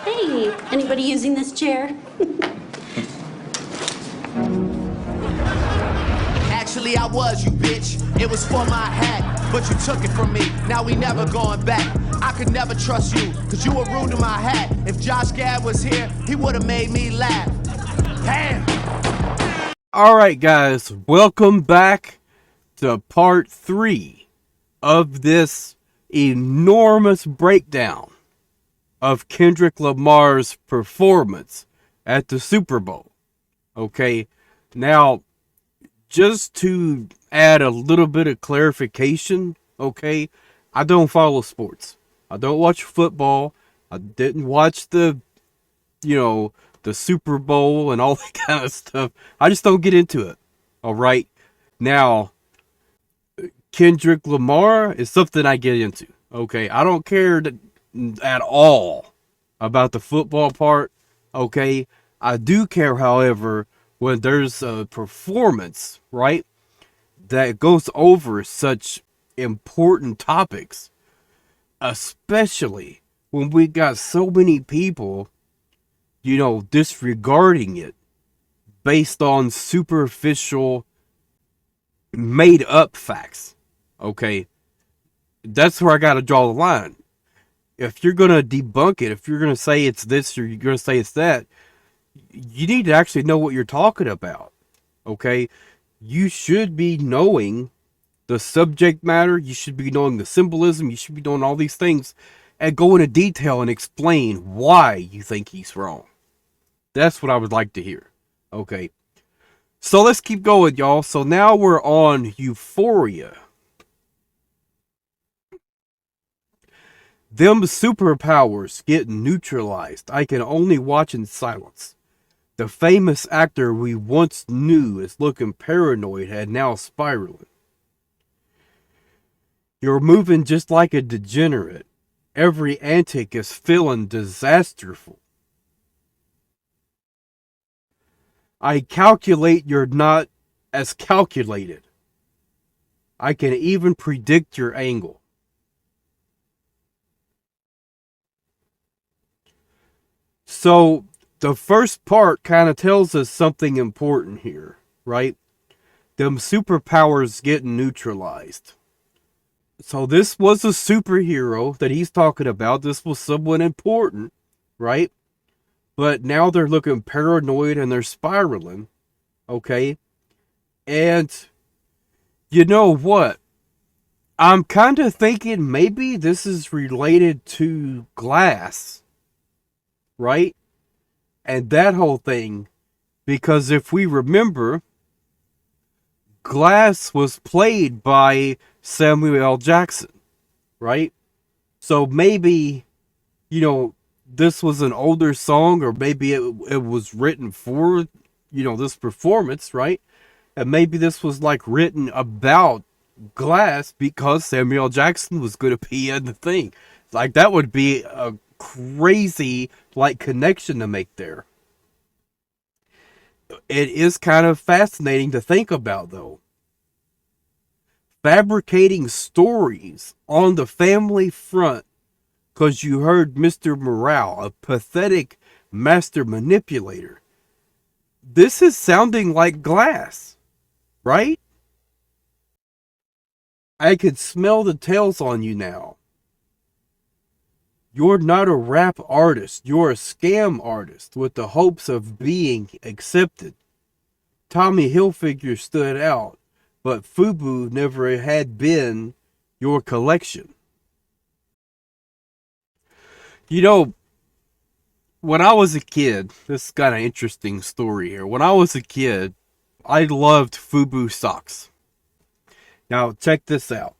Hey, anybody using this chair? Actually, I was, you bitch. It was for my hat, but you took it from me. Now we never going back. I could never trust you, cause you were rude to my hat. If Josh Gad was here, he would have made me laugh. Damn! Alright guys, welcome back to part 3 of this enormous breakdown of Kendrick Lamar's performance at the Super Bowl. Okay, now just to add a little bit of clarification, okay, I don't follow sports. I don't watch football. I didn't watch the Super Bowl and all that kind of stuff. I just don't get into it. All right. Now, Kendrick Lamar is something I get into. Okay. I don't care at all about the football part. Okay. I do care, however, when there's a performance, right, that goes over such important topics, especially when we got so many people disregarding it based on superficial, made up facts. Okay. That's where I got to draw the line. If you're going to debunk it, if you're going to say it's this or you're going to say it's that, you need to actually know what you're talking about. Okay. You should be knowing the subject matter. You should be knowing the symbolism. You should be knowing all these things and go into detail and explain why you think he's wrong. That's what I would like to hear. Okay. So let's keep going, y'all. So now we're on Euphoria. Them superpowers get neutralized. I can only watch in silence. The famous actor we once knew is looking paranoid and now spiraling. You're moving just like a degenerate. Every antic is feeling disasterful. I calculate you're not as calculated. I can even predict your angle. So the first part kind of tells us something important here, right? Them superpowers getting neutralized. So this was a superhero that he's talking about. This was someone important, right? But now they're looking paranoid and they're spiraling. Okay. And you know what? I'm kind of thinking maybe this is related to Glass. Right? And that whole thing. Because if we remember, Glass was played by Samuel L. Jackson. Right? So maybe, this was an older song, or maybe it was written for, this performance, right? And maybe this was like written about Glass because Samuel Jackson was going to be in the thing. Like that would be a crazy connection to make there. It is kind of fascinating to think about though. Fabricating stories on the family front because you heard Mr. Morale, a pathetic master manipulator. This is sounding like Glass, right? I could smell the tails on you now. You're not a rap artist. You're a scam artist with the hopes of being accepted. Tommy Hilfiger stood out, but FUBU never had been your collection. When I was a kid, this is kind of interesting story here. When I was a kid, I loved FUBU socks. Now, check this out.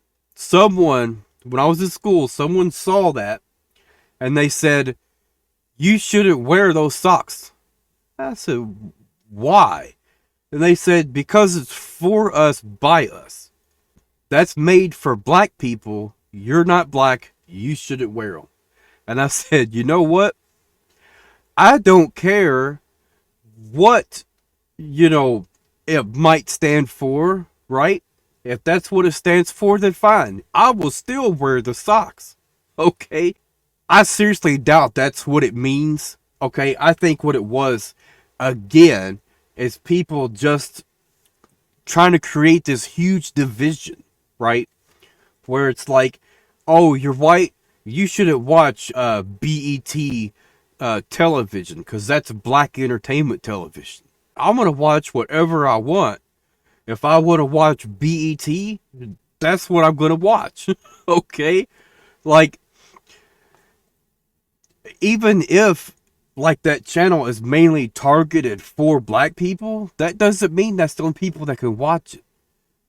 When I was in school, someone saw that and they said, you shouldn't wear those socks. I said, why? And they said, because it's for us, by us. That's made for black people. You're not black. You shouldn't wear them. And I said, you know what? I don't care what, it might stand for, right? If that's what it stands for, then fine. I will still wear the socks. Okay? I seriously doubt that's what it means. Okay, I think what it was, again, is people just trying to create this huge division, right? Where it's like, oh, you're white, you shouldn't watch BET television because that's black entertainment television. I'm gonna watch whatever I want. If I want to watch BET, that's what I'm gonna watch. Okay, like even if like that channel is mainly targeted for black people, that doesn't mean that's the only people that can watch it.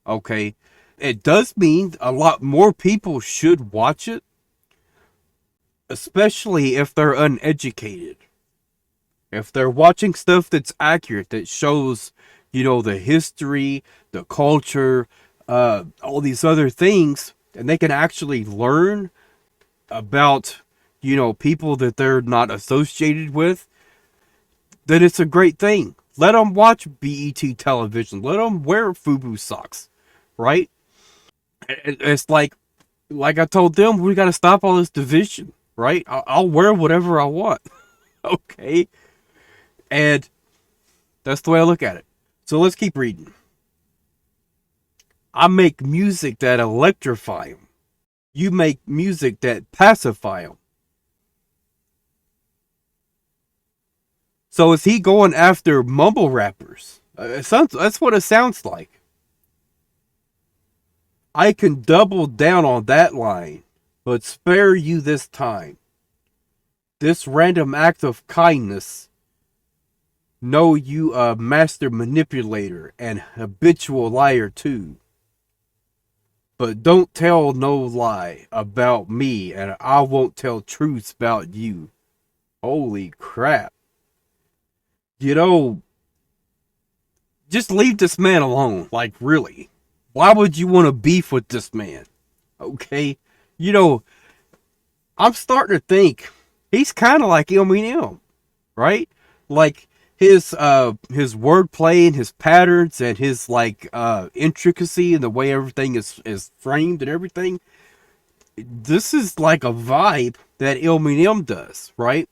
Okay, it does mean a lot more people should watch it, especially if they're uneducated. If they're watching stuff that's accurate, that shows, the history, the culture, all these other things, and they can actually learn about, people that they're not associated with, then it's a great thing. Let them watch BET television. Let them wear FUBU socks, right? It's like I told them, we got to stop all this division, right? I'll wear whatever I want, okay? And that's the way I look at it. So let's keep reading. I make music that electrify them. You make music that pacify them. So is he going after mumble rappers? That's what it sounds like. I can double down on that line, but spare you this time. This random act of kindness. Know you a master manipulator and habitual liar too. But don't tell no lie about me, and I won't tell truths about you. Holy crap. Just leave this man alone. Like, really. Why would you want to beef with this man? Okay? I'm starting to think he's kind of like Eminem, right? Like, his wordplay and his patterns and his intricacy and the way everything is framed and everything. This is like a vibe that Eminem does, right?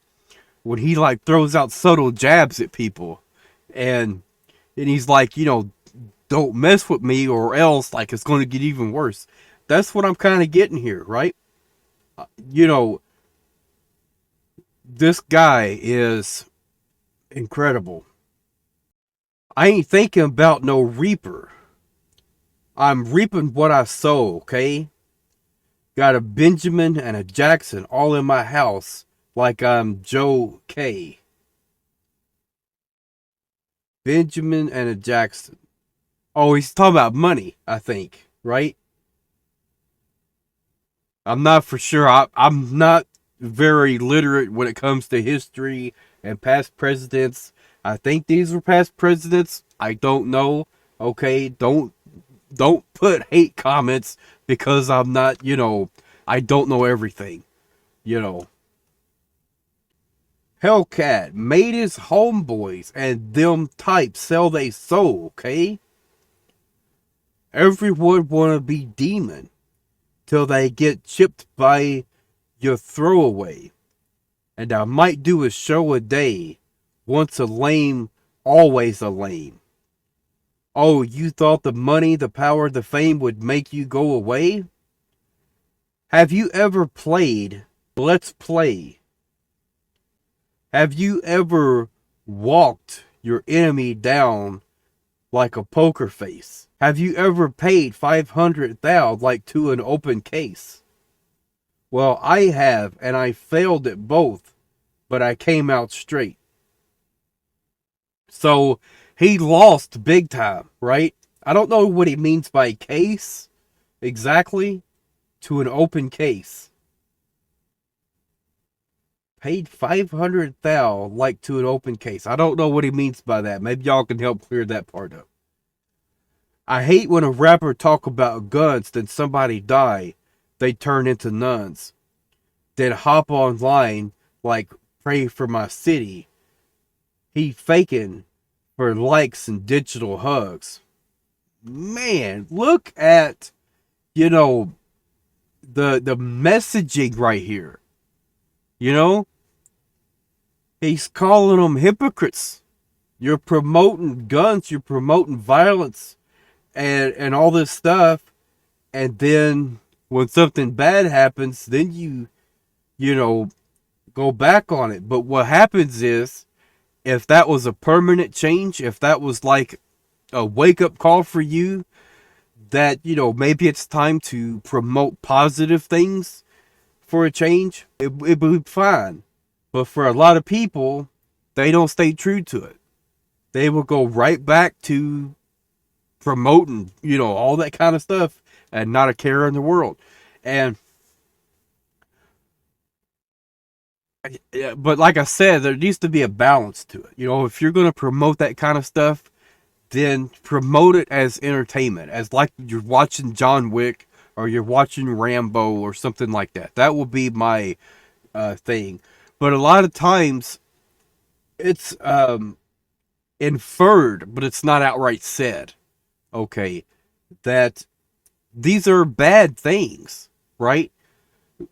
When he throws out subtle jabs at people, and he's like, don't mess with me or else it's going to get even worse. That's what I'm kind of getting here, right? This guy is incredible. I ain't thinking about no reaper. I'm reaping what I sow, okay? Got a Benjamin and a Jackson all in my house like I'm Joe K. Benjamin and a Jackson. Oh, he's talking about money, I think, right? I'm not for sure. I'm not very literate when it comes to history and past presidents. I think these were past presidents. I don't know. Okay, don't put hate comments because I'm not, I don't know everything. Hellcat made his homeboys and them types sell they soul, okay? Everyone wanna be demon till they get chipped by your throwaway. And I might do a show a day. Once a lame, always a lame. Oh, you thought the money, the power, the fame would make you go away? Have you ever played Let's Play? Have you ever walked your enemy down like a poker face? Have you ever paid 500,000 like to an open case? Well, I have, and I failed at both, but I came out straight. So he lost big time, right? I don't know what he means by case exactly. To an open case. Paid 500,000 like to an open case. I don't know what he means by that. Maybe y'all can help clear that part up. I hate when a rapper talk about guns, then somebody die, they turn into nuns. Then hop online pray for my city. He faking for likes and digital hugs. Man, look at, the messaging right here. You know, he's calling them hypocrites. You're promoting guns, you're promoting violence and all this stuff, and then when something bad happens, then you know, go back on it. But what happens is, if that was a permanent change, if that was like a wake up call for you, that, maybe it's time to promote positive things for a change, it would be fine. But for a lot of people, they don't stay true to it. They will go right back to promoting, all that kind of stuff and not a care in the world. And yeah, but like I said, there needs to be a balance to it. If you're going to promote that kind of stuff, then promote it as entertainment, as like you're watching John Wick or you're watching Rambo or something like that. That will be my thing. But a lot of times it's inferred, but it's not outright said. Okay, that these are bad things, right?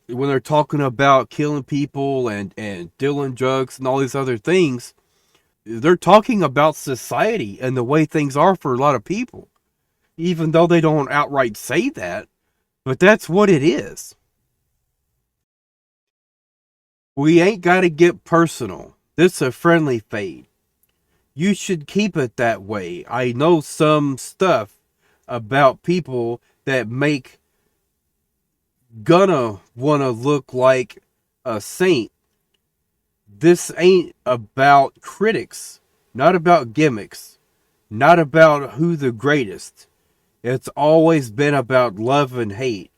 When they're talking about killing people and dealing drugs and all these other things, they're talking about society and the way things are for a lot of people, even though they don't outright say that, but that's what it is. We ain't got to get personal. This is a friendly fade. You should keep it that way. I know some stuff about people that make gonna wanna look like a saint. This ain't about critics, not about gimmicks, not about who the greatest. It's always been about love and hate.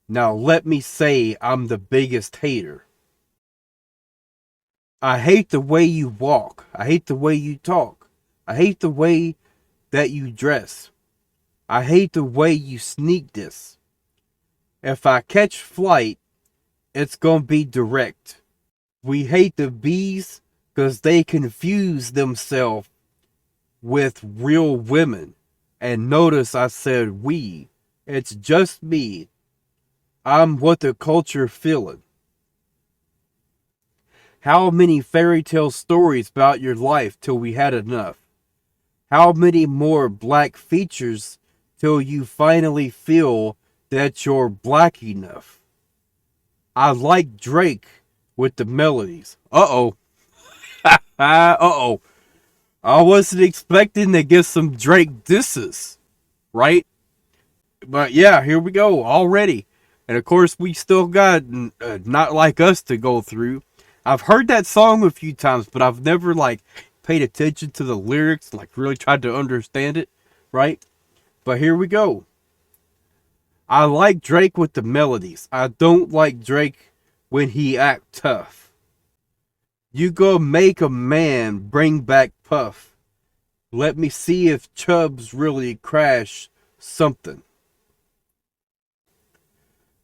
Now let me say I'm the biggest hater. I hate the way you walk. I hate the way you talk. I hate the way that you dress. I hate the way you sneak this. If I catch flight, it's gonna be direct. We hate the bees because they confuse themselves with real women. And notice I said we. It's just me. I'm what the culture feeling. How many fairy tale stories about your life till we had enough? How many more black features till you finally feel that you're black enough? I like Drake with the melodies. Uh-oh. Uh-oh. I wasn't expecting to get some Drake disses, right? But yeah, here we go already. And of course, we still got Not Like Us to go through. I've heard that song a few times, but I've never like paid attention to the lyrics, like really tried to understand it, right? But here we go. I like Drake with the melodies. I don't like Drake when he act tough. You go make a man bring back Puff. Let me see if Chubbs really crash something.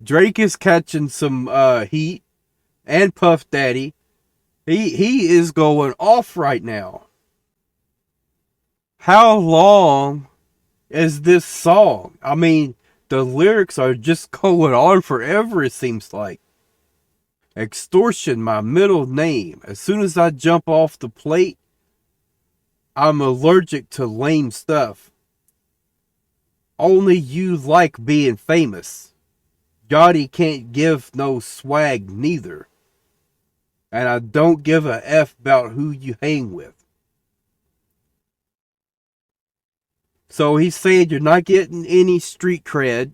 Drake is catching some heat, and Puff Daddy. He is going off right now. How long is this song? I mean, the lyrics are just going on forever, it seems like. Extortion, my middle name. As soon as I jump off the plate, I'm allergic to lame stuff. Only you like being famous. Gotti can't give no swag neither. And I don't give a F about who you hang with. So he's saying you're not getting any street cred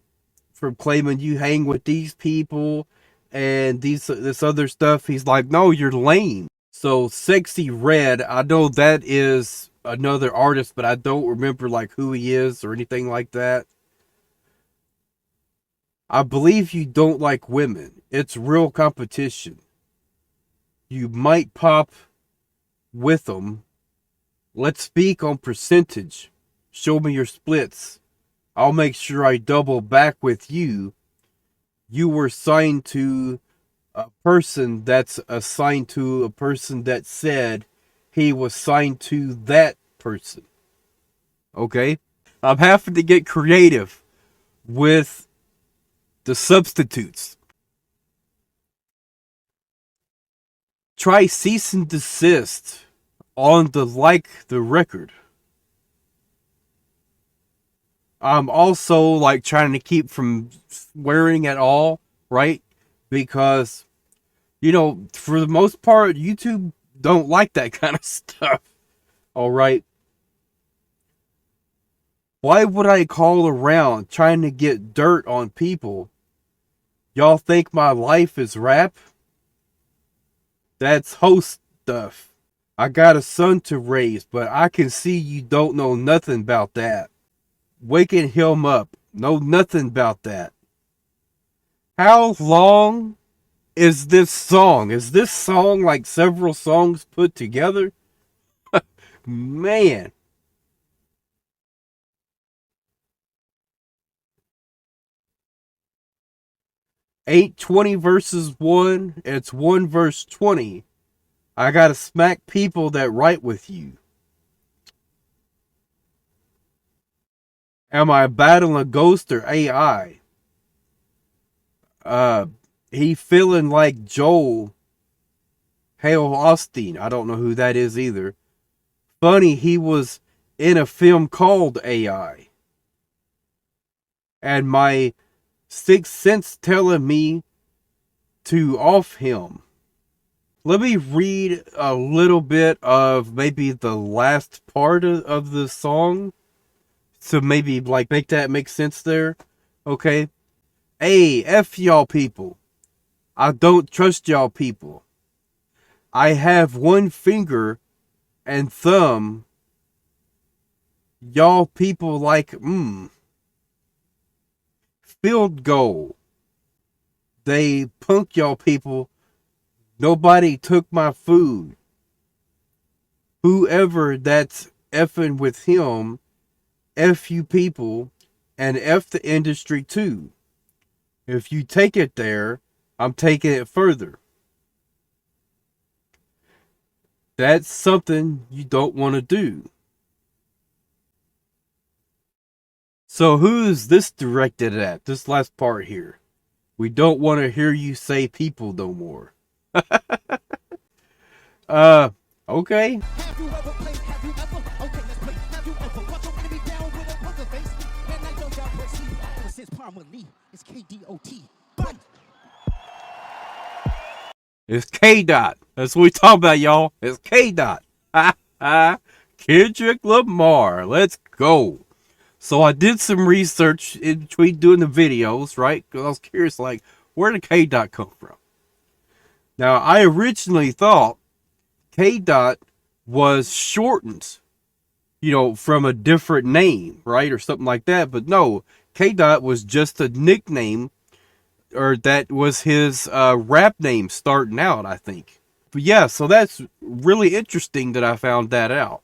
from claiming you hang with these people and this other stuff. He's like, no, you're lame. So Sexy Red, I know that is another artist, but I don't remember like who he is or anything like that. I believe you don't like women. It's real competition. You might pop with them. Let's speak on percentage. Show me your splits. I'll make sure I double back with you. You were signed to a person that's assigned to a person that said he was signed to that person. Okay? I'm having to get creative with the substitutes. try cease and desist on the record. I'm also like trying to keep from swearing at all, right? Because, you know, for the most part, YouTube don't like that kind of stuff. All right. Why would I call around trying to get dirt on people? Y'all think my life is rap? That's host stuff. I got a son to raise, but I can see you don't know nothing about that. Waking him up, know nothing about that. How long is this song? Is this song like several songs put together? Man. Ain't 20 verses 1, it's 1 verse 20. I gotta smack people that write with you. Am I battling a ghost or AI? He feeling like Joel Hale Austin. I don't know who that is either. Funny, he was in a film called AI. And my sixth sense telling me to off him. Let me read a little bit of maybe the last part of the song. So maybe like make that make sense there. Okay. Hey, F y'all people. I don't trust y'all people. I have one finger and thumb. Y'all people like, field goal. They punk y'all people. Nobody took my food. Whoever that's effing with him, F you people, and F the industry too. If you take it there, I'm taking it further. That's something you don't want to do. So who is this directed at? This last part here. We don't want to hear you say people no more. Okay. Have you ever played? Have you ever? Okay, let's play. Have you ever watched your enemy down with a poker face? Man, I know y'all press sleep. Ever since Parma Lee, it's KDOT. Boom! It's K Dot. That's what we talk about, y'all. It's K Dot. Kendrick Lamar. Let's go. So I did some research in between doing the videos, right? Because I was curious, like, where did K Dot come from? Now, I originally thought K Dot was shortened, you know, from a different name, right? Or something like that. But no, K Dot was just a nickname, or that was his rap name starting out, I think. But yeah, so that's really interesting that I found that out.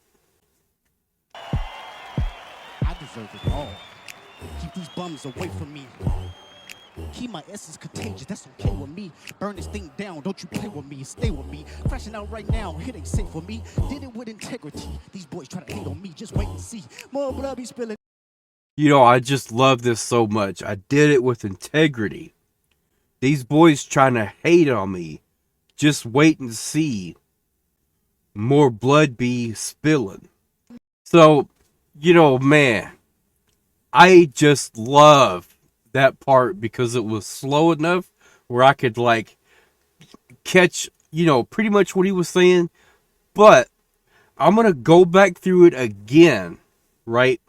I deserve it all. Keep these bums away from me. Keep my essence contagious, that's okay with me. Burn this thing down, don't you play with me, stay with me. Crashing out right now, it ain't safe for me. Did it with integrity. These boys try to hate on me, just wait and see. More blood be spilling. You know, I just love this so much. I did it with integrity. These boys trying to hate on me. Just wait and see. More blood be spilling. So, you know, man, I just love that part because it was slow enough where I could like catch, you know, pretty much what he was saying. But I'm going to go back through it again, right?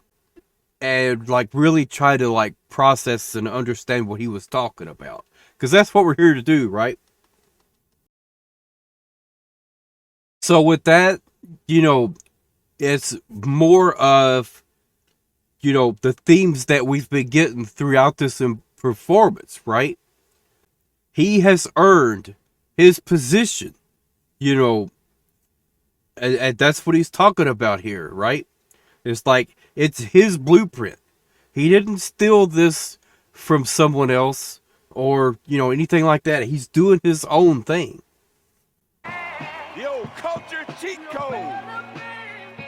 And like really try to like process and understand what he was talking about. Because that's what we're here to do, right? So with that, you know, it's more of, you know, the themes that we've been getting throughout this performance, right? He has earned his position, you know, and that's what he's talking about here, right? It's like, it's his blueprint. He didn't steal this from someone else or, you know, anything like that. He's doing his own thing. Yo, culture cheat code.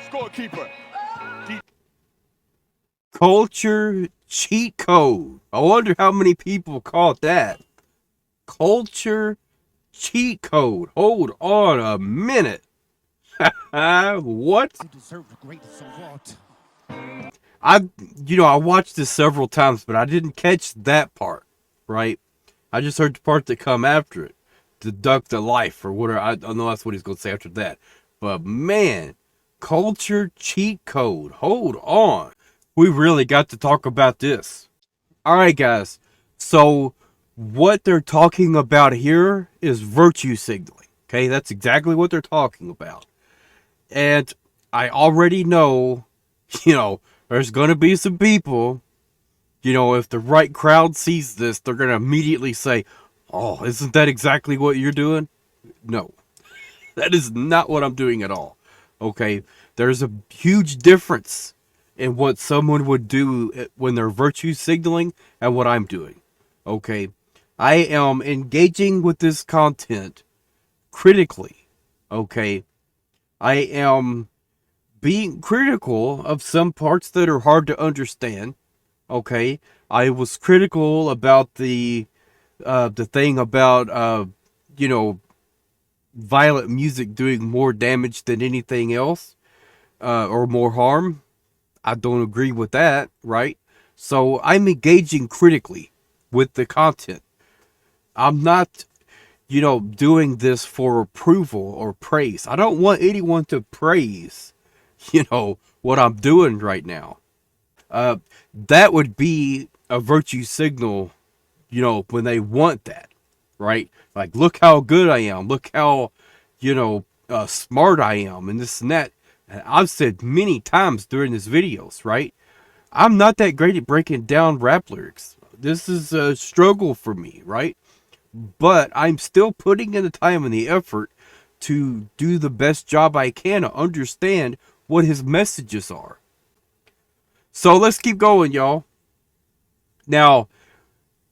Scorekeeper. Culture cheat code. I wonder how many people caught that. Culture cheat code. Hold on a minute. What? I watched this several times, but I didn't catch that part, right? I just heard the part that come after it. Deduct the life or whatever. I don't know that's what he's going to say after that. But man, culture cheat code. Hold on. We really got to talk about this. All right, guys. So what they're talking about here is virtue signaling. Okay, that's exactly what they're talking about. And I already know, there's going to be some people, if the right crowd sees this, they're going to immediately say, oh, isn't that exactly what you're doing? No, that is not what I'm doing at all. Okay, there's a huge difference in what someone would do when they're virtue signaling and what I'm doing. Okay, I am engaging with this content critically. Okay, I am being critical of some parts that are hard to understand. Okay, I was critical about the thing about violent music doing more damage than anything else, or more harm. I don't agree with that, right? So I'm engaging critically with the content. I'm not, doing this for approval or praise. I don't want anyone to praise, what I'm doing right now. That would be a virtue signal, when they want that, right? Like, look how good I am. Look how, smart I am and this and that. And I've said many times during these videos, right? I'm not that great at breaking down rap lyrics. This is a struggle for me, right? But I'm still putting in the time and the effort to do the best job I can to understand what his messages are. So let's keep going, y'all. Now,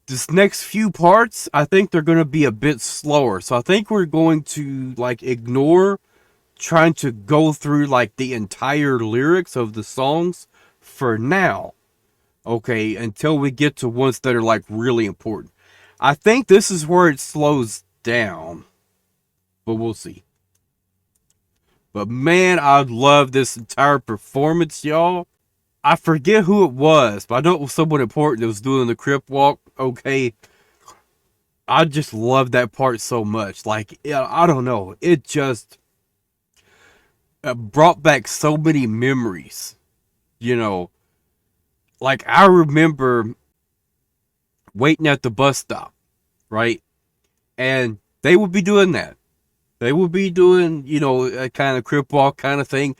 this next few parts, I think they're going to be a bit slower. So I think we're going to ignore trying to go through the entire lyrics of the songs for now. Okay, until we get to ones that are really important. I think this is where it slows down, but we'll see. But man, I love this entire performance, y'all. I forget who it was, but I know it was someone important that was doing the Crip Walk. Okay, I just love that part so much. I don't know, it just brought back so many memories. I remember waiting at the bus stop, right? And they would be doing that. They would be doing, a kind of Crip Walk kind of thing.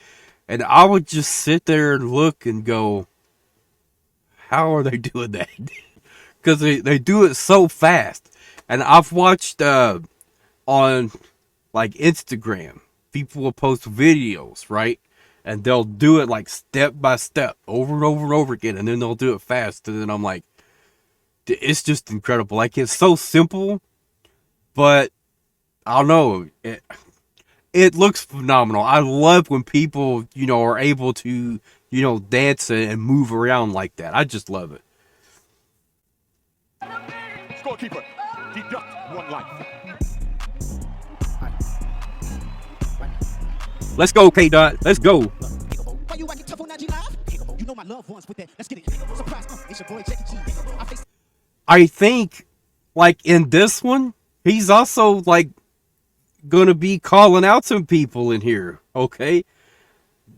And I would just sit there and look and go, how are they doing that? Because they do it so fast. And I've watched on Instagram, people will post videos, right? And they'll do it step by step over and over and over again. And then they'll do it fast. And then I'm like, it's just incredible. It's so simple, but I don't know. It looks phenomenal. I love when people, are able to, dance and move around like that. I just love it. Scorekeeper, deduct one life. Let's go, K-Dot. Let's go. Why you acting tough on that G Live? You know my loved ones with that. Let's get it. Surprise, it's your boy Jackie G. I think, in this one, he's also, gonna be calling out some people in here, okay?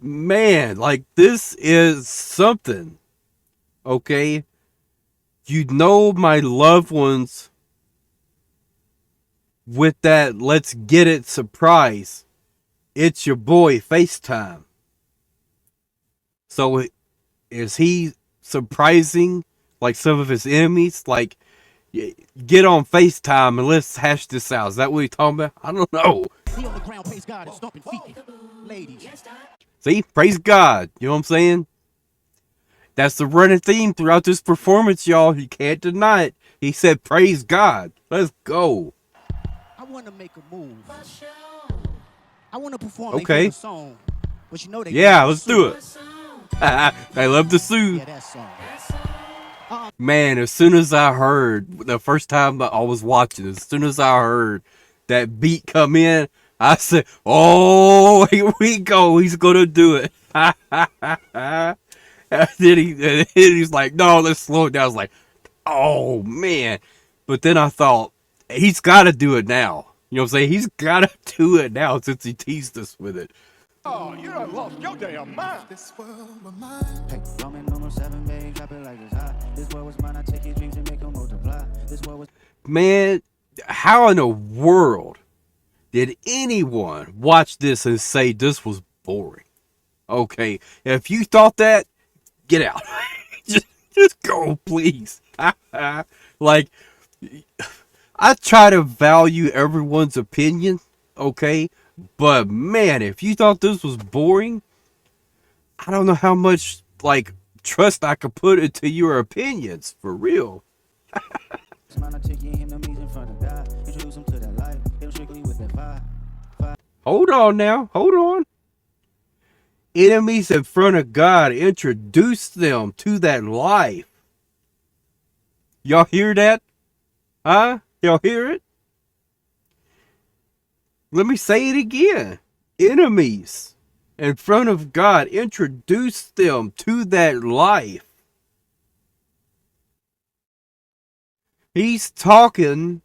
Man, this is something, okay? My loved ones with that let's get it surprise. It's your boy FaceTime. So is he surprising some of his enemies? Get on FaceTime and let's hash this out. Is that what he's talking about? I don't know. He on the ground, praise God, and stomping feet. Ladies. See? Praise God. You know what I'm saying? That's the running theme throughout this performance, y'all. You can't deny it. He said, praise God. Let's go. I want to make a move. I want to perform okay. A song. But they let's do it. They love to sue. Yeah, that song. Man, as soon as I heard, the first time I was watching, as soon as I heard that beat come in, I said, "Oh, here we go. He's gonna do it." And then he's like, "No, let's slow it down." I was like, "Oh man!" But then I thought, he's got to do it now. You know what I'm saying? He's got to do it now since he teased us with it. Oh, you done lost your damn mind. Hey, Roman numeral 7, babe, drop it like it's hot. This world was mine, I take your dreams and make them multiply. This world was... Man, how in the world did anyone watch this and say this was boring? Okay, if you thought that, get out. just go, please. Like, I try to value everyone's opinion, okay? But man, if you thought this was boring, I don't know how much like trust I could put into your opinions, for real. Mine, I take your enemies in front of God. Introduce them to that life. Hit them strictly with that fire. Hold on now, hold on. Enemies in front of God, introduce them to that life. Y'all hear that? Huh? Y'all hear it? Let me say it again. Enemies in front of God, introduce them to that life. He's talking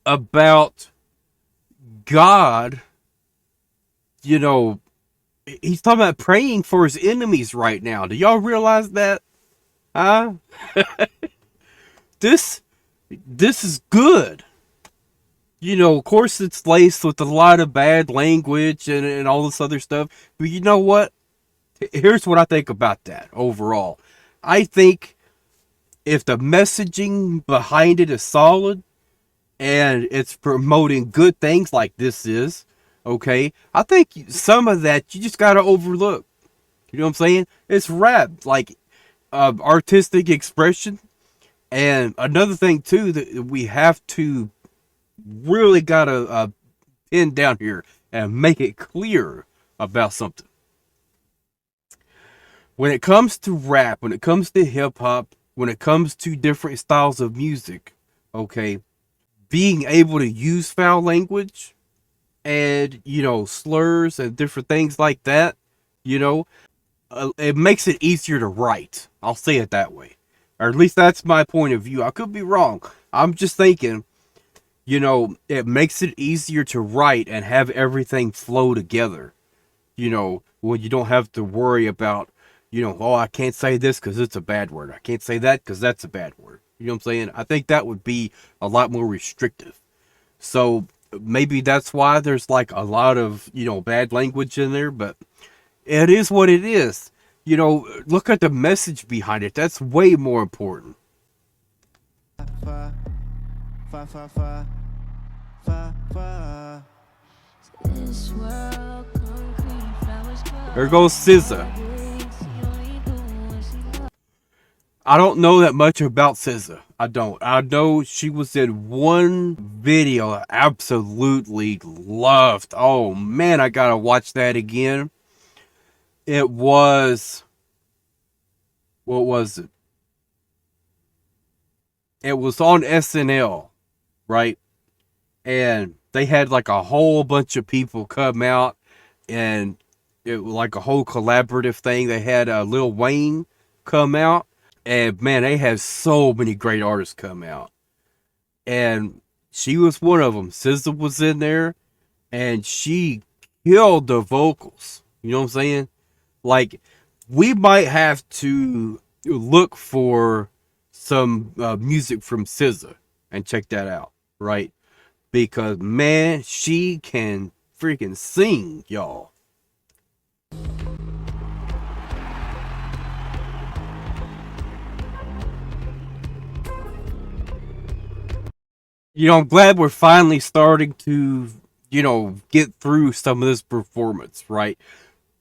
about God, you know, he's talking about praying for his enemies right now. Do y'all realize that? Huh? This is good. You know, of course it's laced with a lot of bad language and all this other stuff. But you know what? Here's what I think about that overall. I think if the messaging behind it is solid and it's promoting good things like this is, okay, I think some of that you just got to overlook. You know what I'm saying? It's rap, like artistic expression. And another thing, too, that we have to really got to pin down here and make it clear about something. When it comes to rap, when it comes to hip hop, when it comes to different styles of music, okay, being able to use foul language and, you know, slurs and different things like that, you know, it makes it easier to write. I'll say it that way. Or at least that's my point of view. I could be wrong. I'm just thinking, you know, it makes it easier to write and have everything flow together. You know, when you don't have to worry about, you know, oh, I can't say this because it's a bad word. I can't say that because that's a bad word. You know what I'm saying? I think that would be a lot more restrictive. So maybe that's why there's like a lot of, you know, bad language in there, but it is what it is. You know, look at the message behind it. That's way more important. Fire, fire, fire, fire, fire, fire. There goes SZA. I don't know that much about SZA. I don't. I know she was in one video I absolutely loved. Oh man, I gotta watch that again. It was, what was it? It was on SNL, right? And they had like a whole bunch of people come out, and it was like a whole collaborative thing. They had Lil Wayne come out, and man, they had so many great artists come out. And she was one of them. SZA was in there, and she killed the vocals. You know what I'm saying? Like, we might have to look for some music from SZA and check that out, right? Because, man, she can freaking sing, y'all. You know, I'm glad we're finally starting to, you know, get through some of this performance, right?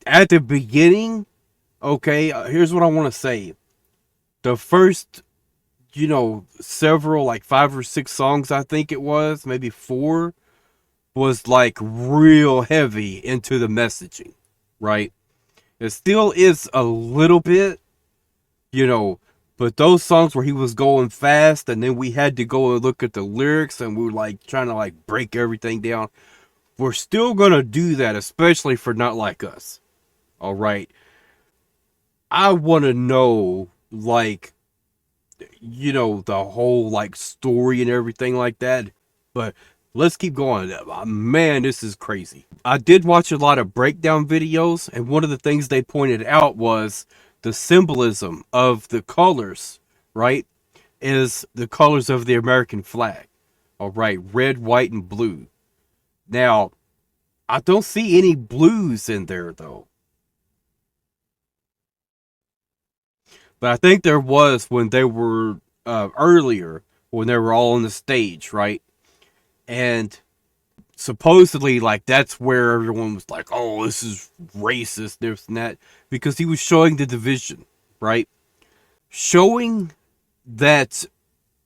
At the beginning, okay, here's what I want to say. The first, you know, several, like 5 or 6 songs, I think it was, maybe 4, was like real heavy into the messaging, right? It still is a little bit, you know, But those songs where he was going fast and then we had to go and look at the lyrics and we were like trying to like break everything down, we're still going to do that, especially for Not Like Us. All right. I want to know, like, you know, the whole like story and everything like that. But let's keep going. Man, this is crazy. I did watch a lot of breakdown videos, and one of the things they pointed out was the symbolism of the colors, right? Is the colors of the American flag. All right, red, white, and blue. Now, I don't see any blues in there though. But I think there was when they were earlier, when they were all on the stage, right? And supposedly, like, that's where everyone was like, oh, this is racist, this and that, because he was showing the division, right? Showing that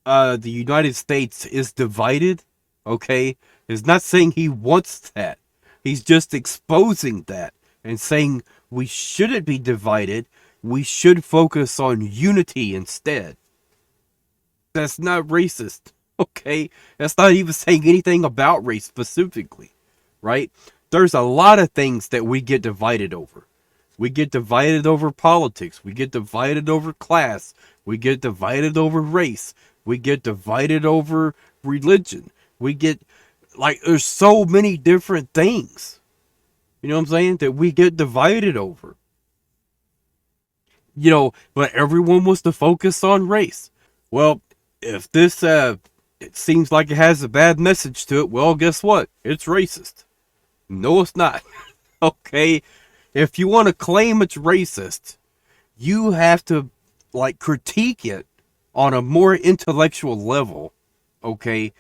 the United States is divided, okay, is not saying he wants that. He's just exposing that and saying we shouldn't be divided. We should focus on unity instead. That's not racist, okay? That's not even saying anything about race specifically, right? There's a lot of things that we get divided over. We get divided over politics. We get divided over class. We get divided over race. We get divided over religion. We get, like, there's so many different things, you know what I'm saying, that we get divided over. You know, but everyone wants to focus on race. Well, if this, it seems like it has a bad message to it, well, guess what? It's racist. No, it's not. Okay? If you want to claim it's racist, you have to, like, critique it on a more intellectual level, okay?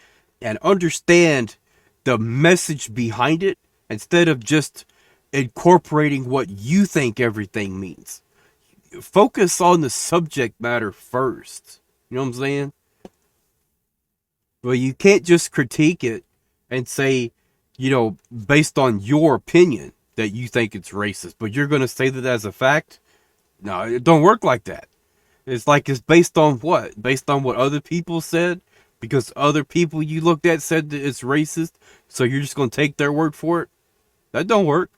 And understand the message behind it instead of just incorporating what you think everything means. Focus on the subject matter first. You know what I'm saying? Well, you can't just critique it and say, you know, based on your opinion that you think it's racist, but you're going to say that as a fact? No, it don't work like that. It's like it's based on what? Based on what other people said? Because other people you looked at said that it's racist, so you're just going to take their word for it? That don't work.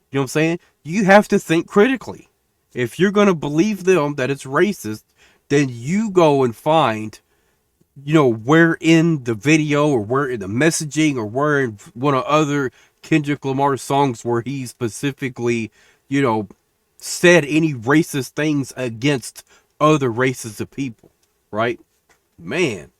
You know what I'm saying? You have to think critically. If you're going to believe them that it's racist, then you go and find, you know, where in the video or where in the messaging or where in one of other Kendrick Lamar songs where he specifically, you know, said any racist things against other races of people, right? Man,